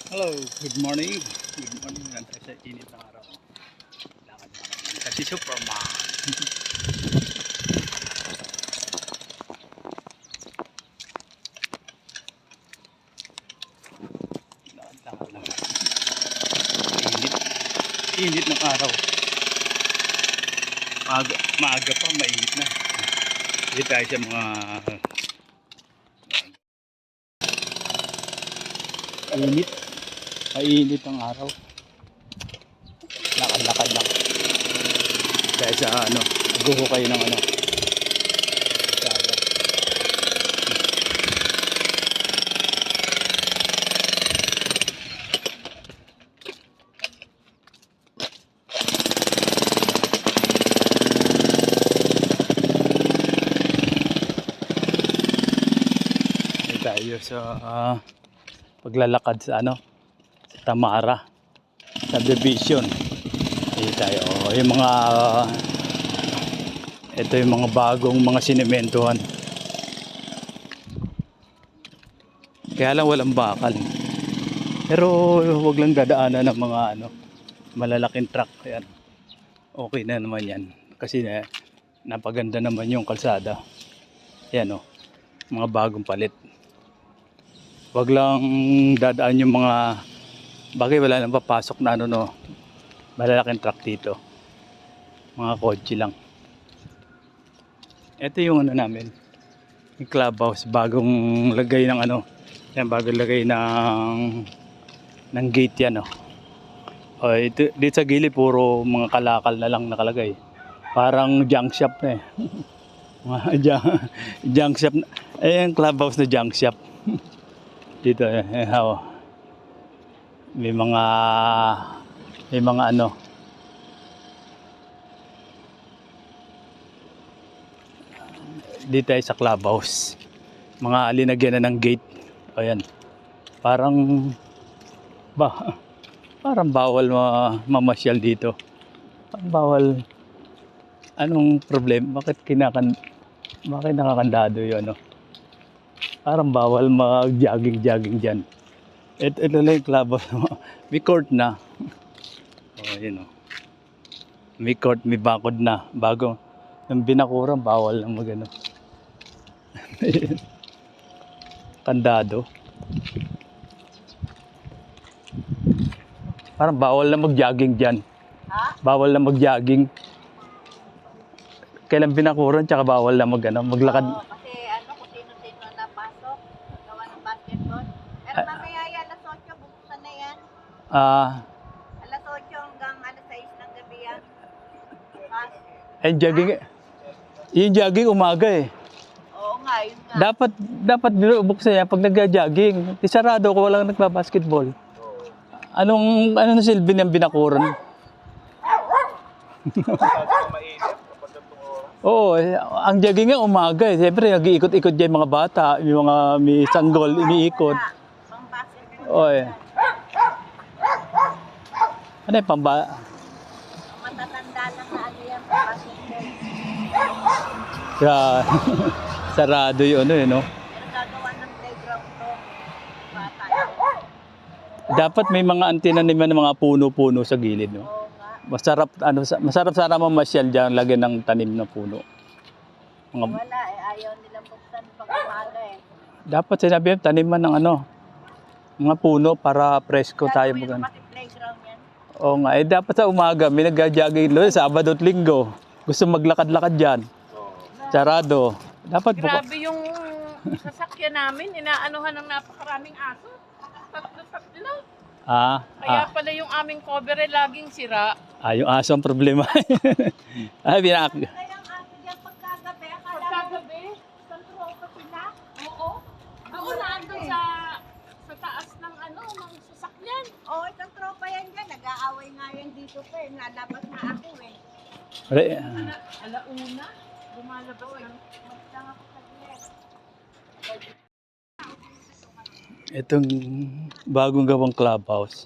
Hello, good morning. Good morning. Nantay sa init ng araw. Lakad naman kasi Superman. Lakad lang. Init. Init ng araw. Maaga pa, mainit na. Hindi tayo sa mga init. Mainit ang araw. Lakad-lakad lang. Kaya sa naghuhukay ng dagat. Hindi tayo sa paglalakad sa sa Tamara subdivision. Hindi tayo yung mga ito yung mga bagong mga sinementohan. Kaya lang walang bakal. Pero wag lang dadaanan ng mga malalaking truck. Ayan. Okay na naman yan. Kasi napaganda naman yung kalsada. Ayan mga bagong palit. Wag lang dadaan yung mga bagay, wala nang papasok na malalaking truck dito. Mga kotse lang. Ito yung namin. Yung clubhouse, bagong lagay ng yan, bagong lagay ng gate yan ito, dito sa gilid puro mga kalakal na lang nakalagay. Parang junk shop na mga junk shop na. Yung clubhouse na junk shop. Dito may mga dito ay sa clubhouse. Mga linagyan na ng gate. Ayan. Parang bawal mamasyal dito. Parang bawal. Anong problema? Bakit nakakandado 'yon Parang bawal mag-jogging diyan. Ito lang yung clubhouse. May court na. Yun May court, may bakod na. Bago yung binakuran, bawal lang kandado. Parang bawal na mag-jogging dyan. Bawal na mag-jogging. Kailan binakuran, tsaka bawal na maglakad. Kasi kung sino-sino na pasok, gawa ng basketball. Pero mamaya yan, alas 8, bubuksan na yan. Alas 8 hanggang alas 6 ng gabi yan. Yung jogging umaga Oo nga, yun nga. Dapat buksan yan pag nagja-jogging. Sarado ko walang nagba-basketball. Ano na silbi ng binakuran? Oo, ang jogging nga umaga Siyempre nag-iikot-ikot dyan mga bata, may sanggol, iniikot. Pang basketball. Ano yung Matatanda lang na yan, pang basketball. Kaya, sarado yun Pero gagawa ng playground to, bata. Dapat may mga antena naman ng mga puno-puno sa gilid, Oo nga. Masarap sana mamasyal diyan, lagyan ng tanim na puno. Wala ayaw nilang buksan pag umaga Dapat sinabi taniman ng mga puno para presko tayo Gagawin pati playground yan. Oo nga, dapat sa umaga may nagja-jogging Sabado at Linggo. Gusto maglakad-lakad diyan. Sarado. Dapat Grabe yung sasakyan namin, inaanuhan ng napakaraming aso. Tatlo. Kaya pala yung aming cover laging sira. Yung aso ang problema. Kaya ang aso dyan pagkagabi, Pagkagabi, santropa sila. Oo. Ako naandun sa taas ng ng sasakyan. Oo, isang tropa yan dyan. Nag-aaway nga yan dito pa Nalabas na ako Alauna, lumalabas ng Magtanga ko sa gilid. Itong bagong gawang clubhouse.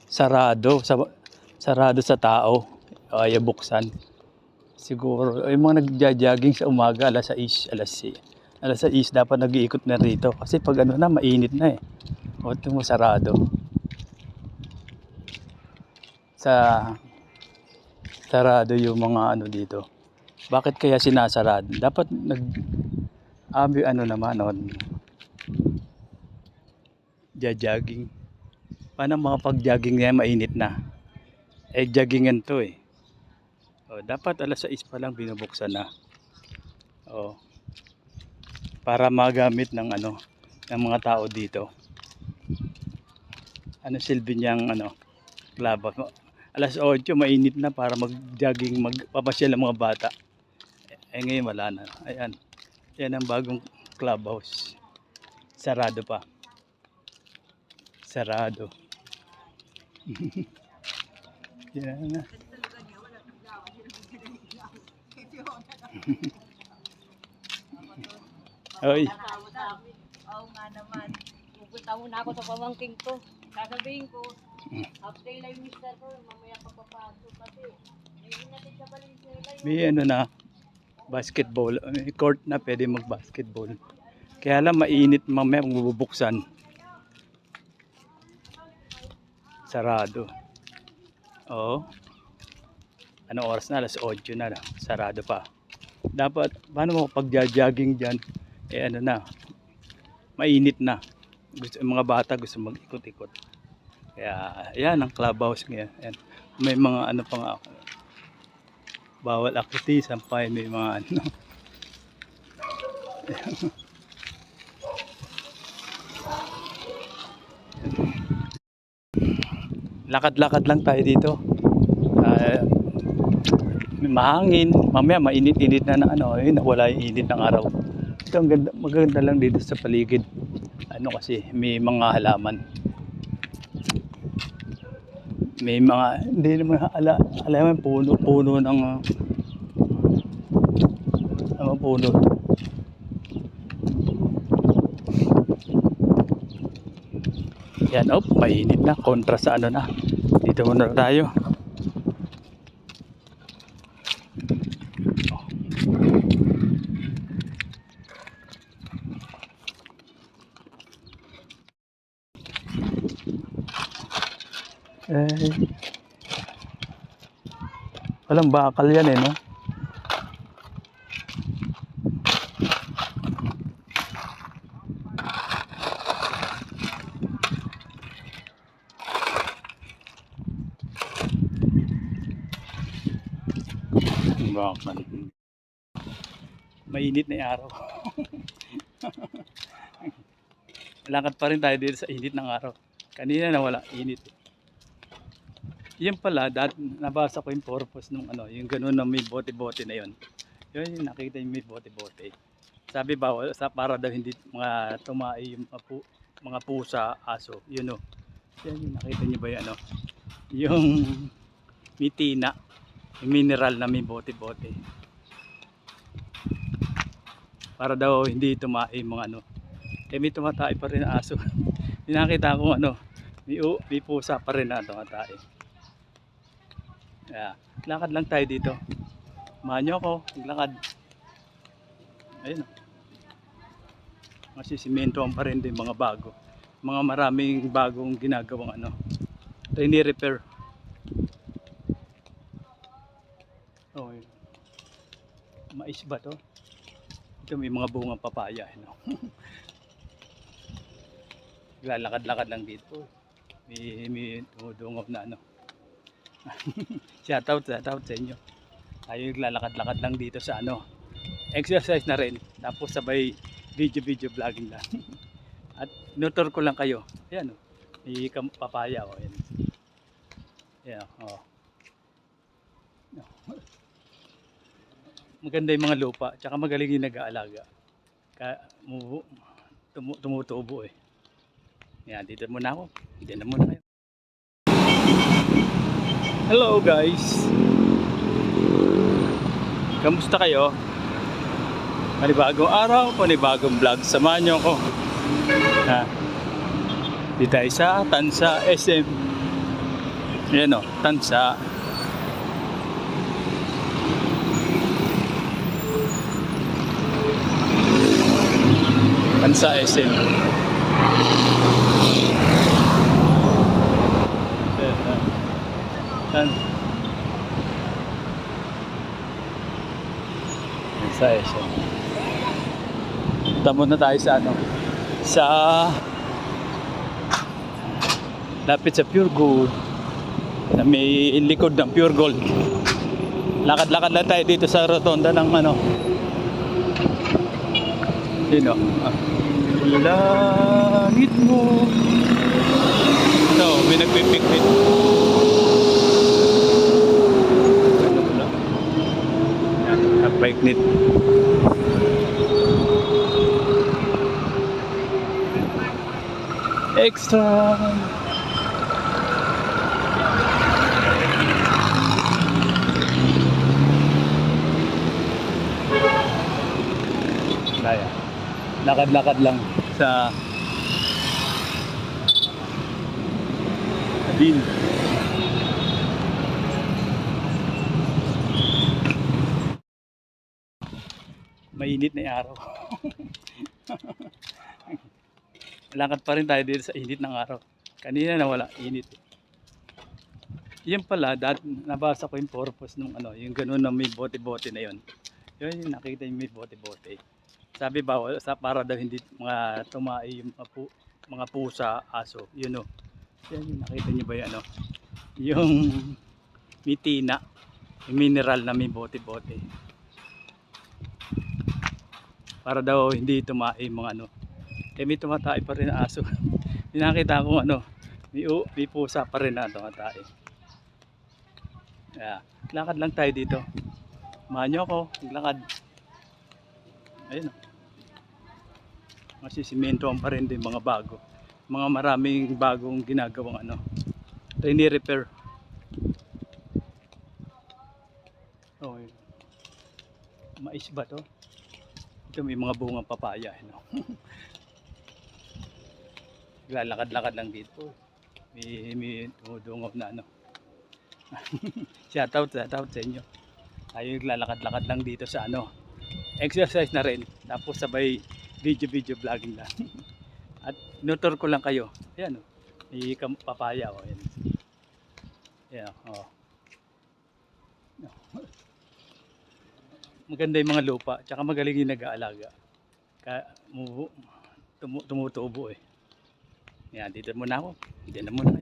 Sarado sa tao. Ayaw buksan. Siguro yung mga nagja-jogging sa umaga alas 6 dapat nag-iikot na rito kasi pag mainit na O, ito mo sarado. Sarado yung mga ano dito. Bakit kaya sinasarado? Dapat naman on jogging. Paano makapag-jogging niya mainit na? Joggingan to eh. O, dapat alas 6 pa lang binubuksan na. O, para magamit ng ng mga tao dito. Ano silbi niyang klaba? Alas 8 mainit na para mag-jogging, magpapasyal ang mga bata. Ngayon wala na. Ayan. Yan ang bagong clubhouse. Sarado pa. Sarado. Yan na. Oy. Oo nga naman. Pupunta muna ako sa pamangking ko. Sasabihin ko, update lang yung mister ko, mamaya pagpapasok kasi. Hindi natin sa Valenzuela yun. May basketball. May court na pwede mag-basketball. Kaya lang mainit mamaya kung bubuksan. Sarado. Oo. Anong oras na? Alas 8 na. Sarado pa. Dapat, paano mo pag-jogging dyan? Mainit na. Yung mga bata gusto mag-ikot-ikot. Kaya, yan ang clubhouse ngayon. Yan. May mga pa nga ako. Bawal activities, sampay, may mga lakad-lakad lang tayo dito. Mahangin, mamaya mainit-init na nawala yung init ng araw. Ito ang ganda, maganda lang dito sa paligid. Kasi may mga halaman. May mga, hindi naman halaman, puno ng puno. Yan, mainit na, kontra sa na. Dito muna tayo. Walang bakal yan no? Bakal. Mainit na yung araw. Lakad pa rin tayo dito sa init ng araw. Kanina nawala init. Yan pala, nabasa ko yung purpose nung yung gano'n na may bote-bote na yun. Yun yung nakita yung may bote-bote. Sabi bawal, para daw hindi mga tumai yung mga pusa, aso. Yun Yan yung nakita nyo ba yan yung may tina, yung mineral na may bote-bote. Para daw hindi tumai mga may tumatay pa rin na aso. Nakita ko may pusa pa rin na tumatay. Yeah. Lakad lang tayo dito. Manyo ako, maglakad. Ayun Masisimentoan pa rin din mga bago. Mga maraming bagong ginagawang repair. Okay. Mais ba to? Ito may mga bungang papaya. Lalakad-lakad lang dito. May tumudungog na shout out sa inyo. Tayo naglalakad-lakad lang dito sa exercise na rin. Tapos sabay video vlogging lang. At nutur ko lang kayo. Ayan may papaya ayan. Ayan Maganda yung mga lupa. Tsaka magaling yung nag-aalaga. Tumutubo Ayan, dito muna ako. Dito na muna kayo. Hello guys. Kamusta kayo? Panibagong araw, panibagong vlog. Samahan nyo ako. Dito tayo sa Tansa SM. Ayan Tansa. Tansa SM. Yan. Yan sa ESO. Tamo na tayo sa ano, sa lapit sa Pure Gold, na may likod ng Pure Gold. Lakad-lakad lang tayo dito sa rotonda ng ano, sino? Langit mo. Ito, may nagpipiknik. Ano ko lang? Yan, nagpiknik. Extra. Kaya. Lakad-lakad lang sa din. Mainit na yung araw. Lakad pa rin tayo dito sa init ng araw. Kanina nawala init. Yan pala, nabasa ko yung purpose nung ano, yung gano'n na may bote-bote na yon. Yun yung nakita yung may bote-bote. Sabi bawal para daw hindi mga tumai yung mga pusa, aso. Yun o. Yan yung nakita niyo ba yung ano? Yung mitina, yung mineral na may bote-bote. Para daw hindi tumai mga ano. May tumatay pa rin na aso. Pinakita ko ano, may pusa pa rin na tumatay. Yeah. Lakad lang tayo dito. Manyo ako, maglakad. Ayun. Masisimentoan pa rin din mga bago. Mga maraming bagong ginagawang ano. Repair. Oh, yun. Mais ba to? Ito may mga bungang papaya. No? Lalakad-lakad lang dito. May tumudungaw na ano. Shout out sa inyo. Tayo naglalakad-lakad lang dito sa ano. Exercise na rin. Tapos sabay video vlogging lang. At nutur ko lang kayo. Ayan o. May papaya o. Ayan. Ayan o. Maganda yung mga lupa. Tsaka magaling yung nag-aalaga. Tumutubo eh. Ayan, dito muna ako. Dito na muna.